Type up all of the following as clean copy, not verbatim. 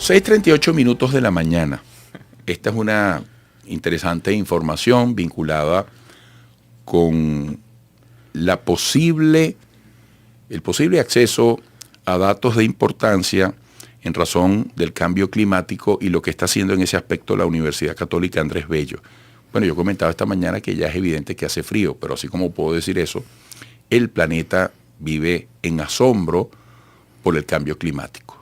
6:38 de la mañana. Esta es una interesante información vinculada con el posible acceso a datos de importancia en razón del cambio climático y lo que está haciendo en ese aspecto la Universidad Católica Andrés Bello. Bueno, yo comentaba esta mañana que ya es evidente que hace frío, pero así como puedo decir eso, el planeta vive en asombro por el cambio climático.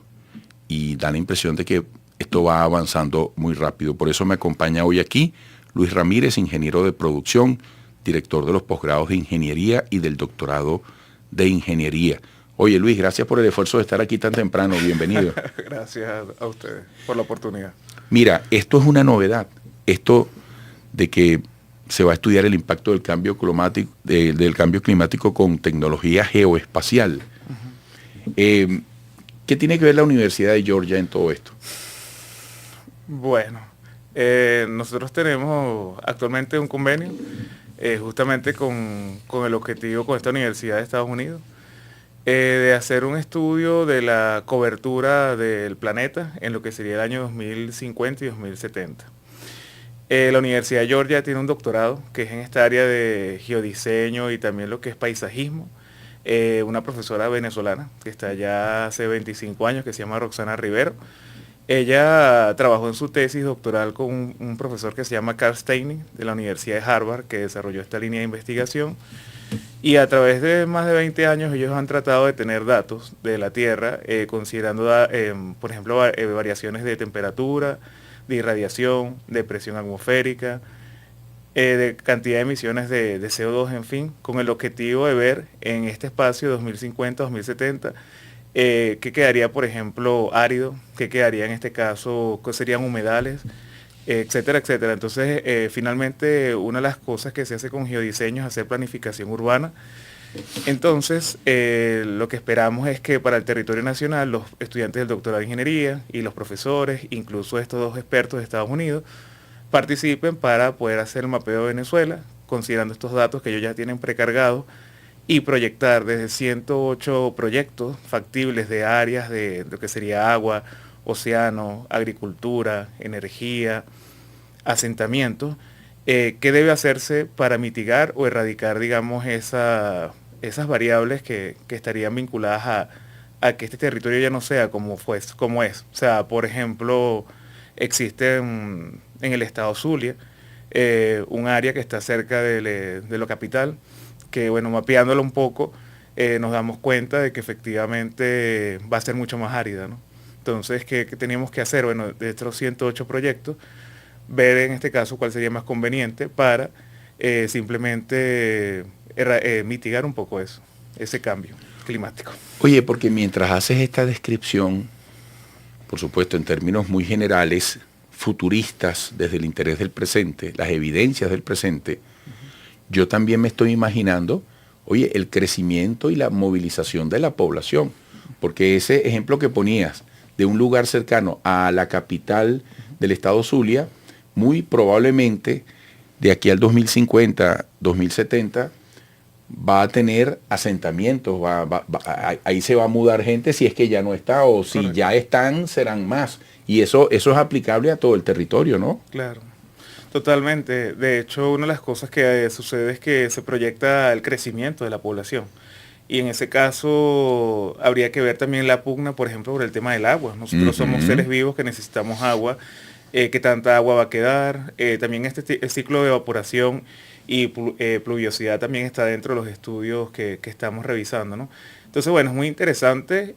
Y da la impresión de que esto va avanzando muy rápido. Por eso me acompaña hoy aquí Luis Ramírez, ingeniero de producción, director de los posgrados de ingeniería y del doctorado de ingeniería. Oye Luis, gracias por el esfuerzo de estar aquí tan temprano. Bienvenido. Gracias a ustedes por la oportunidad. Mira, esto es una novedad. Esto de que se va a estudiar el impacto del cambio climático con tecnología geoespacial. ¿Qué tiene que ver la Universidad de Georgia en todo esto? Bueno, nosotros tenemos actualmente un convenio justamente con el objetivo con esta Universidad de Estados Unidos de hacer un estudio de la cobertura del planeta en lo que sería el año 2050 y 2070. La Universidad de Georgia tiene un doctorado que es en esta área de geodiseño y también lo que es paisajismo. Una profesora venezolana que está allá hace 25 años que se llama Roxana Rivero. Ella trabajó en su tesis doctoral con un profesor que se llama Carl Steining de la Universidad de Harvard, que desarrolló esta línea de investigación. Y a través de más de 20 años ellos han tratado de tener datos de la Tierra, considerando, por ejemplo, variaciones de temperatura, de irradiación, de presión atmosférica, de cantidad de emisiones de CO2, en fin, con el objetivo de ver en este espacio 2050-2070 qué quedaría, por ejemplo, árido, qué quedaría en este caso, qué serían humedales, etcétera, etcétera. Entonces, finalmente, una de las cosas que se hace con geodiseño es hacer planificación urbana. Entonces, lo que esperamos es que para el territorio nacional, los estudiantes del doctorado de ingeniería y los profesores, incluso estos dos expertos de Estados Unidos, participen para poder hacer el mapeo de Venezuela, considerando estos datos que ellos ya tienen precargados, y proyectar desde 108 proyectos factibles de áreas de lo que sería agua, océano, agricultura, energía, asentamientos, qué debe hacerse para mitigar o erradicar, digamos, esas variables que estarían vinculadas a que este territorio ya no sea como es. O sea, por ejemplo, existe en el estado Zulia un área que está cerca de la capital, que bueno, mapeándolo un poco, nos damos cuenta de que efectivamente va a ser mucho más árida, ¿no? Entonces, ¿qué teníamos que hacer? Bueno, de estos 108 proyectos, ver en este caso cuál sería más conveniente para simplemente mitigar un poco ese cambio climático. Oye, porque mientras haces esta descripción, por supuesto en términos muy generales, futuristas, desde el interés del presente, las evidencias del presente, yo también me estoy imaginando, oye, el crecimiento y la movilización de la población, porque ese ejemplo que ponías de un lugar cercano a la capital del estado Zulia, muy probablemente de aquí al 2050, 2070, va a tener asentamientos, ahí se va a mudar gente si es que ya no está, o si Correcto. Ya están, serán más. Y eso es aplicable a todo el territorio, ¿no? Claro. Totalmente. De hecho, una de las cosas que sucede es que se proyecta el crecimiento de la población. Y en ese caso habría que ver también la pugna, por ejemplo, por el tema del agua. Nosotros somos seres vivos que necesitamos agua. ¿Qué tanta agua va a quedar? También el ciclo de evaporación y pluviosidad también está dentro de los estudios que estamos revisando, ¿no? Entonces, bueno, es muy interesante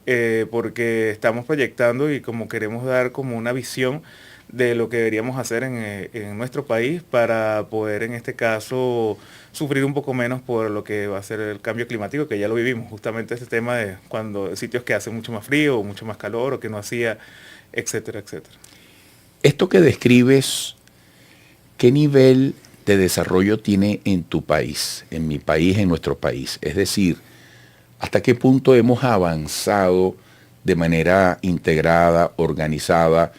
porque estamos proyectando y como queremos dar como una visión de lo que deberíamos hacer en nuestro país para poder en este caso sufrir un poco menos por lo que va a ser el cambio climático, que ya lo vivimos, justamente este tema de cuando sitios que hacen mucho más frío o mucho más calor o que no hacía, etcétera, etcétera. Esto que describes, ¿qué nivel de desarrollo tiene en tu país, en mi país, en nuestro país? Es decir, ¿hasta qué punto hemos avanzado de manera integrada, organizada?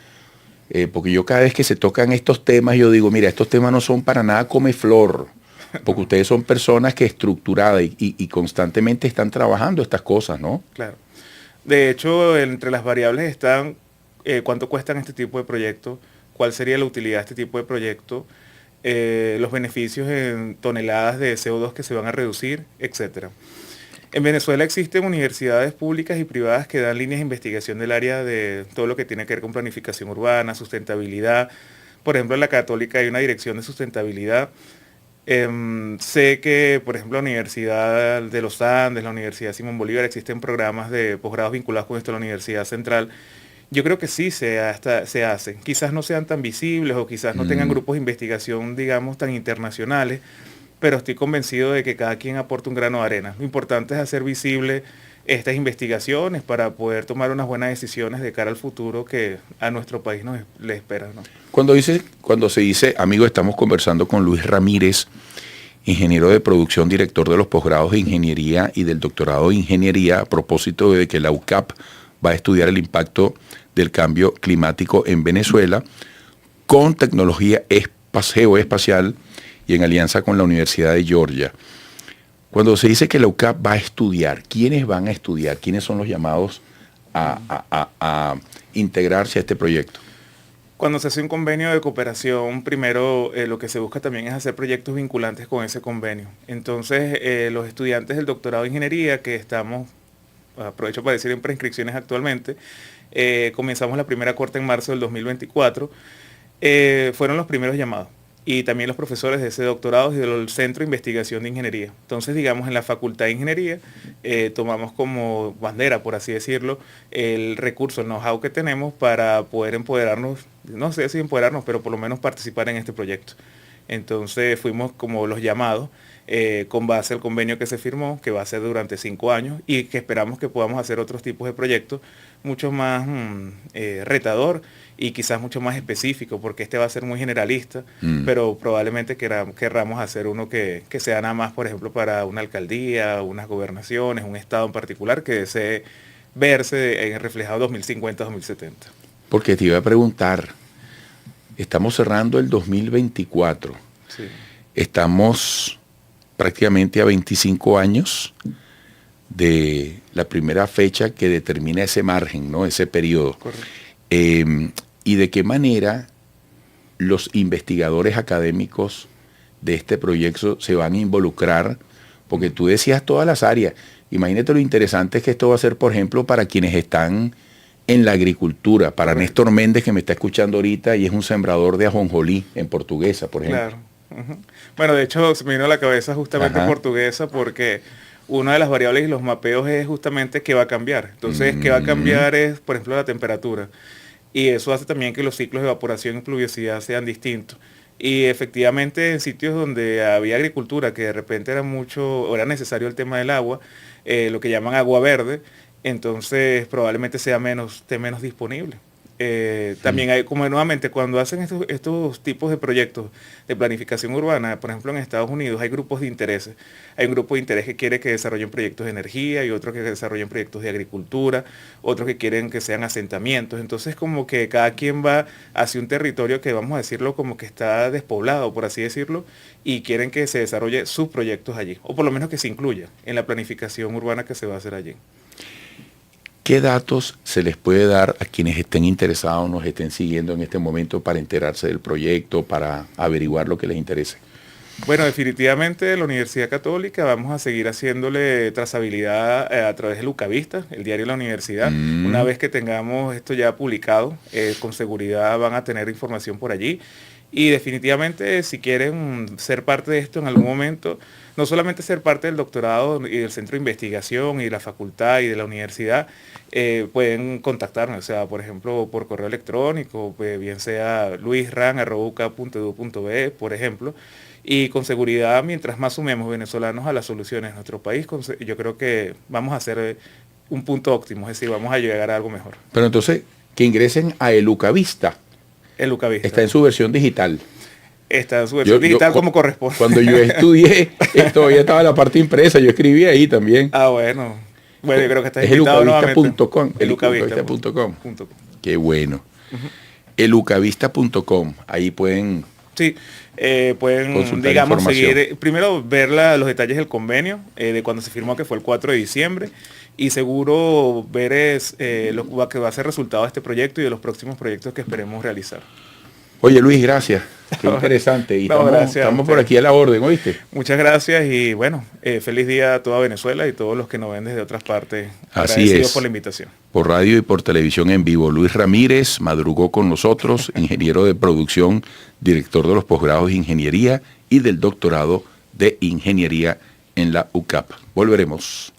Porque yo cada vez que se tocan estos temas, yo digo, mira, estos temas no son para nada come flor, porque ustedes son personas que estructuradas y constantemente están trabajando estas cosas, ¿no? Claro. De hecho, entre las variables están cuánto cuestan este tipo de proyectos, cuál sería la utilidad de este tipo de proyectos, los beneficios en toneladas de CO2 que se van a reducir, etcétera. En Venezuela existen universidades públicas y privadas que dan líneas de investigación del área de todo lo que tiene que ver con planificación urbana, sustentabilidad. Por ejemplo, en la Católica hay una dirección de sustentabilidad. Sé que, por ejemplo, la Universidad de los Andes, la Universidad Simón Bolívar, existen programas de posgrados vinculados con esto, la Universidad Central. Yo creo que sí se hacen. Quizás no sean tan visibles o quizás no tengan grupos de investigación, digamos, tan internacionales, pero estoy convencido de que cada quien aporta un grano de arena. Lo importante es hacer visible estas investigaciones para poder tomar unas buenas decisiones de cara al futuro que a nuestro país le espera, ¿no? Cuando se dice, amigo, estamos conversando con Luis Ramírez, ingeniero de producción, director de los posgrados de ingeniería y del doctorado de ingeniería, a propósito de que la UCAP va a estudiar el impacto del cambio climático en Venezuela con tecnología geoespacial y en alianza con la Universidad de Georgia. Cuando se dice que la UCAP va a estudiar, ¿quiénes van a estudiar? ¿Quiénes son los llamados a integrarse a este proyecto? Cuando se hace un convenio de cooperación, primero lo que se busca también es hacer proyectos vinculantes con ese convenio. Entonces, los estudiantes del doctorado de ingeniería que estamos, aprovecho para decir, en preinscripciones actualmente, comenzamos la primera corte en marzo del 2024, fueron los primeros llamados. Y también los profesores de ese doctorado y del Centro de Investigación de Ingeniería. Entonces, digamos, en la Facultad de Ingeniería tomamos como bandera, por así decirlo, el recurso, el know-how que tenemos para poder empoderarnos, no sé si empoderarnos, pero por lo menos participar en este proyecto. Entonces, fuimos como los llamados con base al convenio que se firmó, que va a ser durante 5 años y que esperamos que podamos hacer otros tipos de proyectos mucho más retador y quizás mucho más específico, porque este va a ser muy generalista, pero probablemente querramos hacer uno que sea nada más, por ejemplo, para una alcaldía, unas gobernaciones, un estado en particular que desee verse reflejado 2050-2070. Porque te iba a preguntar, estamos cerrando el 2024, Sí. Estamos prácticamente a 25 años de la primera fecha que determina ese margen, ¿no? Ese periodo. Correcto. Y de qué manera los investigadores académicos de este proyecto se van a involucrar, porque tú decías todas las áreas. Imagínate lo interesante que esto va a ser, por ejemplo, para quienes están en la agricultura, para Correcto. Néstor Méndez, que me está escuchando ahorita y es un sembrador de ajonjolí en Portuguesa, por ejemplo. Claro. Uh-huh. Bueno, de hecho, se me vino a la cabeza justamente Portuguesa porque una de las variables y los mapeos es justamente qué va a cambiar. Entonces, qué va a cambiar es, por ejemplo, la temperatura. Y eso hace también que los ciclos de evaporación y pluviosidad sean distintos. Y efectivamente en sitios donde había agricultura, que de repente era necesario el tema del agua, lo que llaman agua verde, entonces probablemente esté menos disponible. También hay, como nuevamente, cuando hacen estos tipos de proyectos de planificación urbana, por ejemplo en Estados Unidos hay grupos de intereses. Hay un grupo de interés que quiere que desarrollen proyectos de energía y otro que desarrollen proyectos de agricultura, otros que quieren que sean asentamientos. Entonces como que cada quien va hacia un territorio que, vamos a decirlo, como que está despoblado, por así decirlo, y quieren que se desarrolle sus proyectos allí, o por lo menos que se incluya en la planificación urbana que se va a hacer allí. ¿Qué datos se les puede dar a quienes estén interesados, nos estén siguiendo en este momento para enterarse del proyecto, para averiguar lo que les interese? Bueno, definitivamente la Universidad Católica vamos a seguir haciéndole trazabilidad a través del UCAVista, el diario de la universidad. Una vez que tengamos esto ya publicado, con seguridad van a tener información por allí. Y definitivamente si quieren ser parte de esto en algún momento, no solamente ser parte del doctorado y del centro de investigación y de la facultad y de la universidad, pueden contactarme, o sea, por ejemplo, por correo electrónico, pues, bien sea luisran@uca.edu.be, por ejemplo, y con seguridad, mientras más sumemos venezolanos a las soluciones de nuestro país, yo creo que vamos a hacer un punto óptimo, es decir, vamos a llegar a algo mejor. Pero entonces, que ingresen a el UCAVista. El UCAVista. Está en su versión digital. Está en su versión digital como corresponde. Cuando yo estudié, todavía estaba la parte impresa, yo escribí ahí también. Ah, bueno. Bueno, yo creo que está es invitado elucavista.com. Elucavista.com. Qué bueno. Elucavista.com. Ahí pueden... Sí, pueden, digamos, seguir, primero ver los detalles del convenio, de cuando se firmó, que fue el 4 de diciembre, y seguro ver lo que va a ser resultado de este proyecto y de los próximos proyectos que esperemos realizar. Oye, Luis, gracias. Qué interesante. Y estamos por aquí a la orden, ¿oíste? Muchas gracias y bueno, feliz día a toda Venezuela y todos los que nos ven desde otras partes. Así Agradecidos es. por la invitación. Por radio y por televisión en vivo. Luis Ramírez madrugó con nosotros, ingeniero de producción, director de los posgrados de ingeniería y del doctorado de ingeniería en la UCAP. Volveremos.